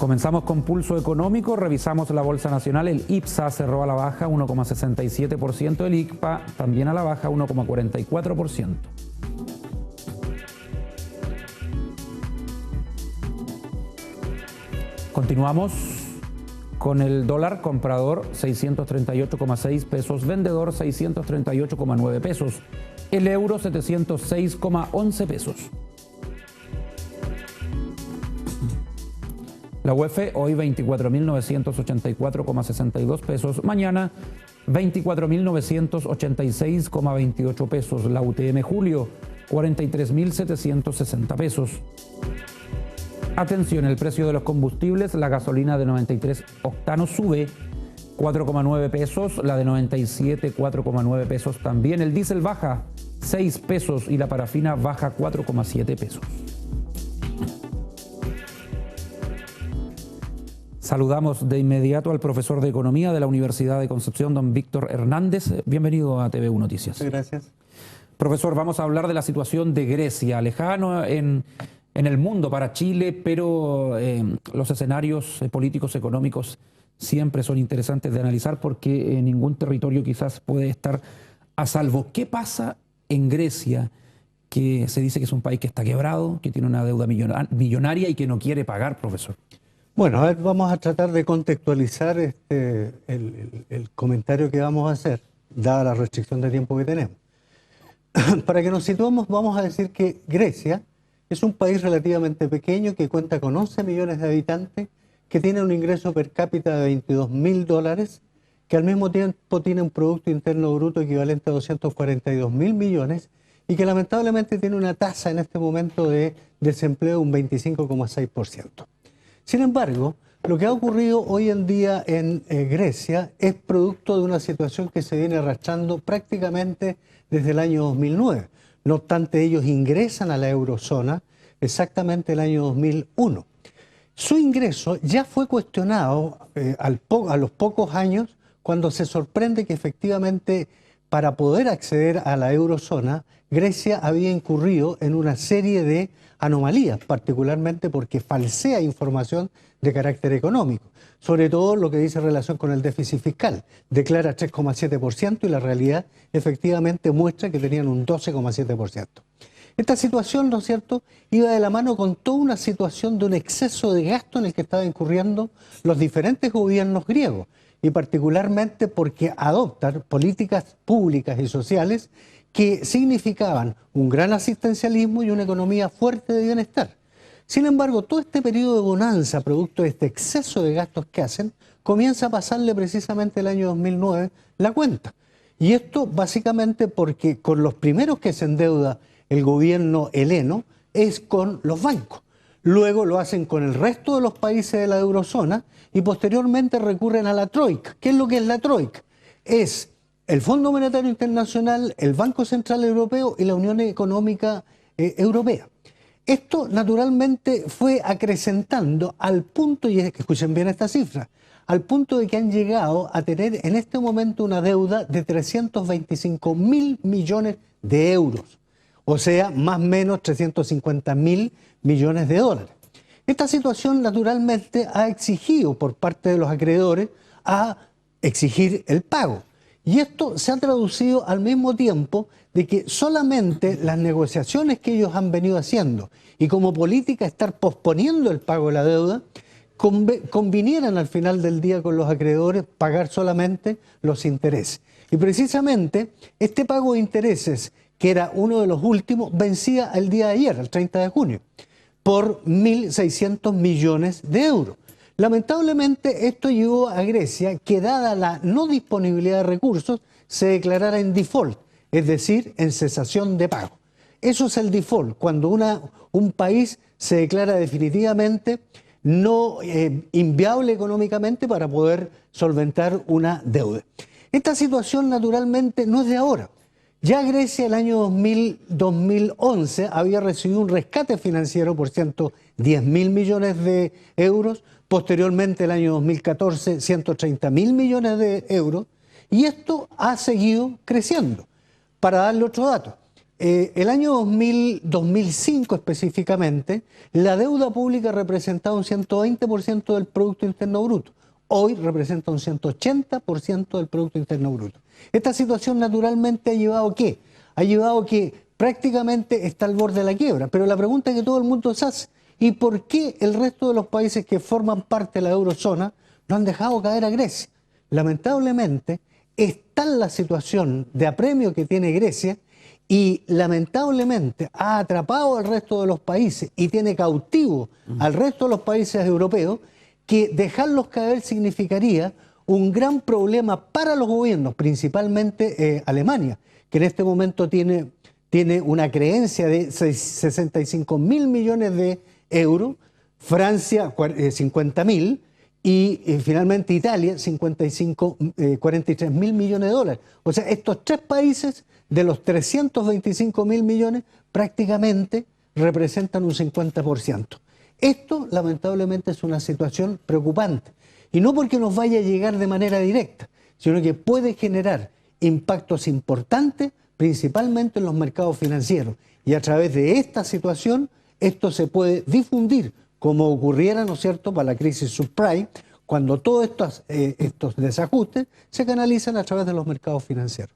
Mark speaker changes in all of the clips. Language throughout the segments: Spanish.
Speaker 1: Comenzamos con pulso económico, revisamos la Bolsa Nacional, el IPSA cerró a la baja 1,67%, el ICPA también a la baja 1,44%. Continuamos con el dólar comprador 638,6 pesos, vendedor 638,9 pesos, el euro 706,11 pesos. La UEF hoy 24.984,62 pesos, mañana 24.986,28 pesos, la UTM julio 43.760 pesos. Atención, el precio de los combustibles, la gasolina de 93 octanos sube 4,9 pesos, la de 97 4,9 pesos también, el diésel baja 6 pesos y la parafina baja 4,7 pesos. Saludamos de inmediato al profesor de Economía de la Universidad de Concepción, don Víctor Hernández. Bienvenido a TVU Noticias.
Speaker 2: Muchas gracias.
Speaker 1: Profesor, vamos a hablar de la situación de Grecia, lejano en el mundo para Chile, pero los escenarios políticos, económicos siempre son interesantes de analizar porque ningún territorio quizás puede estar a salvo. ¿Qué pasa en Grecia, que se dice que es un país que está quebrado, que tiene una deuda millonaria y que no quiere pagar, profesor?
Speaker 2: Bueno, a ver, vamos a tratar de contextualizar el comentario que vamos a hacer, dada la restricción de tiempo que tenemos. Para que nos situemos, vamos a decir que Grecia es un país relativamente pequeño que cuenta con 11 millones de habitantes, que tiene un ingreso per cápita de $22.000, que al mismo tiempo tiene un Producto Interno Bruto equivalente a 242.000 millones y que lamentablemente tiene una tasa en este momento de desempleo de un 25,6%. Sin embargo, lo que ha ocurrido hoy en día en Grecia es producto de una situación que se viene arrastrando prácticamente desde el año 2009. No obstante, ellos ingresan a la eurozona exactamente el año 2001. Su ingreso ya fue cuestionado a los pocos años cuando se sorprende que efectivamente para poder acceder a la eurozona, Grecia había incurrido en una serie de anomalías, particularmente porque falsea información de carácter económico, sobre todo lo que dice relación con el déficit fiscal. Declara 3,7% y la realidad efectivamente muestra que tenían un 12,7%. Esta situación, ¿no es cierto?, iba de la mano con toda una situación de un exceso de gasto en el que estaban incurriendo los diferentes gobiernos griegos, y particularmente porque adoptan políticas públicas y sociales que significaban un gran asistencialismo y una economía fuerte de bienestar. Sin embargo, todo este periodo de bonanza, producto de este exceso de gastos que hacen, comienza a pasarle precisamente el año 2009 la cuenta. Y esto básicamente porque con los primeros que se endeuda el gobierno heleno es con los bancos. Luego lo hacen con el resto de los países de la eurozona y posteriormente recurren a la Troika. ¿Qué es lo que es la Troika? Es el Fondo Monetario Internacional, el Banco Central Europeo y la Unión Económica Europea. Esto naturalmente fue acrecentando al punto, y escuchen bien esta cifra, al punto de que han llegado a tener en este momento una deuda de 325.000 millones de euros, o sea, más o menos 350.000 millones de dólares. Esta situación naturalmente ha exigido por parte de los acreedores a exigir el pago. Y esto se ha traducido al mismo tiempo de que solamente las negociaciones que ellos han venido haciendo y como política estar posponiendo el pago de la deuda, convinieran al final del día con los acreedores pagar solamente los intereses. Y precisamente este pago de intereses, que era uno de los últimos, vencía el día de ayer, el 30 de junio, por 1.600 millones de euros. Lamentablemente esto llevó a Grecia que, dada la no disponibilidad de recursos, se declarara en default, es decir, en cesación de pago. Eso es el default, cuando un país se declara definitivamente no inviable económicamente para poder solventar una deuda. Esta situación naturalmente no es de ahora. Ya Grecia el año 2011 había recibido un rescate financiero por 110.000 millones de euros, posteriormente el año 2014 130.000 millones de euros, y esto ha seguido creciendo. Para darle otro dato, El año 2005 específicamente, la deuda pública representaba un 120% del Producto Interno Bruto. Hoy representa un 180% del Producto Interno Bruto. Esta situación naturalmente ha llevado ¿qué? Ha llevado que prácticamente está al borde de la quiebra. Pero la pregunta que todo el mundo se hace, ¿y por qué el resto de los países que forman parte de la eurozona no han dejado caer a Grecia? Lamentablemente, está en la situación de apremio que tiene Grecia y lamentablemente ha atrapado al resto de los países y tiene cautivo al resto de los países europeos, que dejarlos caer significaría un gran problema para los gobiernos, principalmente Alemania, que en este momento tiene una creencia de 65.000 millones de euros, Francia 50.000 y finalmente Italia 43.000 millones de dólares. O sea, estos tres países de los 325.000 millones prácticamente representan un 50%. Esto lamentablemente es una situación preocupante y no porque nos vaya a llegar de manera directa, sino que puede generar impactos importantes principalmente en los mercados financieros, y a través de esta situación esto se puede difundir como ocurriera, ¿no es cierto?, para la crisis subprime, cuando todos estos desajustes se canalizan a través de los mercados financieros.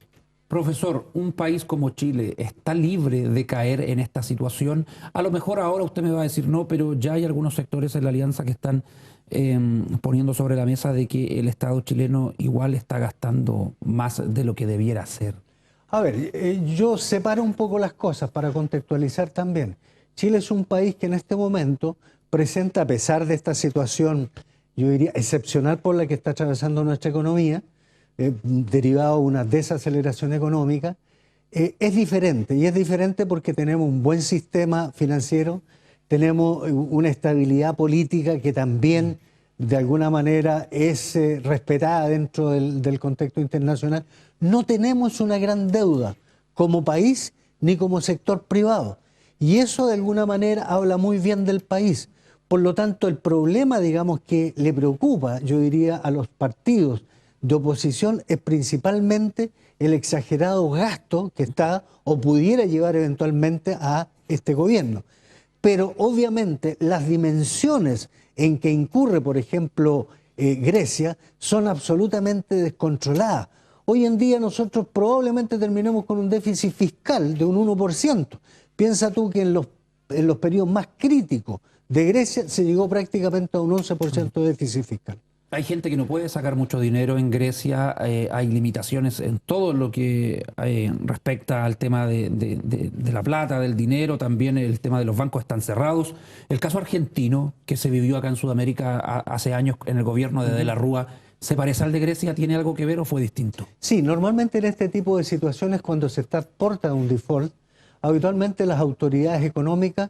Speaker 1: Profesor, ¿un país como Chile está libre de caer en esta situación? A lo mejor ahora usted me va a decir no, pero ya hay algunos sectores en la alianza que están poniendo sobre la mesa de que el Estado chileno igual está gastando más de lo que debiera hacer.
Speaker 2: A ver, yo separo un poco las cosas para contextualizar también. Chile es un país que en este momento presenta, a pesar de esta situación, yo diría, excepcional por la que está atravesando nuestra economía, derivado de una desaceleración económica, es diferente. Y es diferente porque tenemos un buen sistema financiero, tenemos una estabilidad política que también de alguna manera es respetada dentro del contexto internacional. No tenemos una gran deuda como país ni como sector privado. Y eso de alguna manera habla muy bien del país. Por lo tanto, el problema, digamos, que le preocupa, yo diría, a los partidos de oposición es principalmente el exagerado gasto que está o pudiera llevar eventualmente a este gobierno. Pero obviamente las dimensiones en que incurre, por ejemplo, Grecia, son absolutamente descontroladas. Hoy en día nosotros probablemente terminemos con un déficit fiscal de un 1%. Piensa tú que en los periodos más críticos de Grecia se llegó prácticamente a un 11% de déficit fiscal.
Speaker 1: Hay gente que no puede sacar mucho dinero en Grecia, hay limitaciones en todo lo que respecta al tema de la plata, del dinero, también el tema de los bancos están cerrados. El caso argentino, que se vivió acá en Sudamérica hace años en el gobierno de la Rúa, ¿se parece al de Grecia? ¿Tiene algo que ver o fue distinto?
Speaker 2: Sí, normalmente en este tipo de situaciones, cuando se está a puerta de un default, habitualmente las autoridades económicas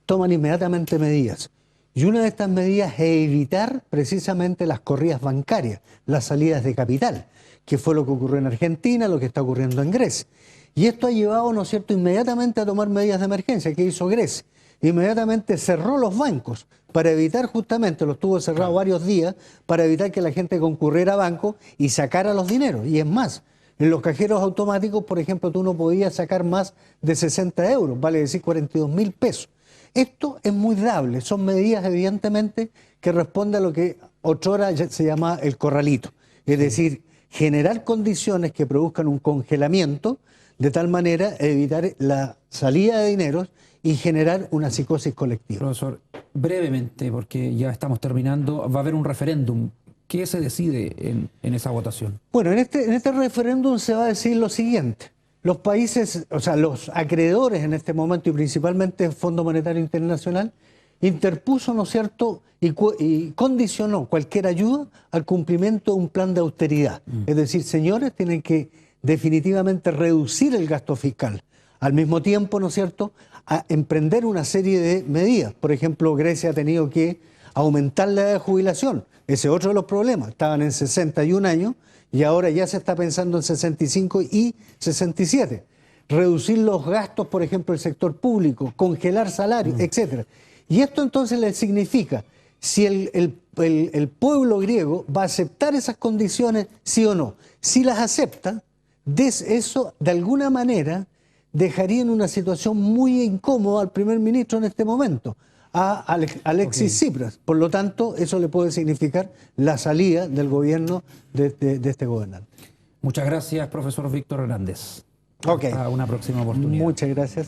Speaker 2: toman inmediatamente medidas. Y una de estas medidas es evitar precisamente las corridas bancarias, las salidas de capital, que fue lo que ocurrió en Argentina, lo que está ocurriendo en Grecia. Y esto ha llevado, ¿no es cierto?, inmediatamente a tomar medidas de emergencia. ¿Qué hizo Grecia? Inmediatamente cerró los bancos para evitar, justamente, los tuvo cerrados varios días, para evitar que la gente concurriera a bancos y sacara los dineros. Y es más, en los cajeros automáticos, por ejemplo, tú no podías sacar más de 60 euros, vale decir 42.000 pesos. Esto es muy dable, son medidas evidentemente que responden a lo que otrora se llama el corralito, es decir, generar condiciones que produzcan un congelamiento de tal manera evitar la salida de dineros y generar una psicosis colectiva.
Speaker 1: Profesor, brevemente, porque ya estamos terminando, va a haber un referéndum. ¿Qué se decide en esa votación?
Speaker 2: Bueno, en este referéndum se va a decir lo siguiente. Los países, o sea, los acreedores en este momento, y principalmente el Fondo Monetario Internacional, interpuso, ¿no es cierto?, y condicionó cualquier ayuda al cumplimiento de un plan de austeridad. Es decir, señores, tienen que definitivamente reducir el gasto fiscal. Al mismo tiempo, ¿no es cierto?, a emprender una serie de medidas. Por ejemplo, Grecia ha tenido que aumentar la edad de jubilación. Ese es otro de los problemas. Estaban en 61 años. Y ahora ya se está pensando en 65 y 67. Reducir los gastos, por ejemplo, del sector público, congelar salarios, etc. Y esto entonces le significa si el pueblo griego va a aceptar esas condiciones, sí o no. Si las acepta, eso de alguna manera dejaría en una situación muy incómoda al primer ministro en este momento, a Alexis Tsipras. Por lo tanto, eso le puede significar la salida del gobierno de este gobernante.
Speaker 1: Muchas gracias, profesor Víctor Hernández.
Speaker 2: Ok.
Speaker 1: Hasta una próxima oportunidad.
Speaker 2: Muchas gracias.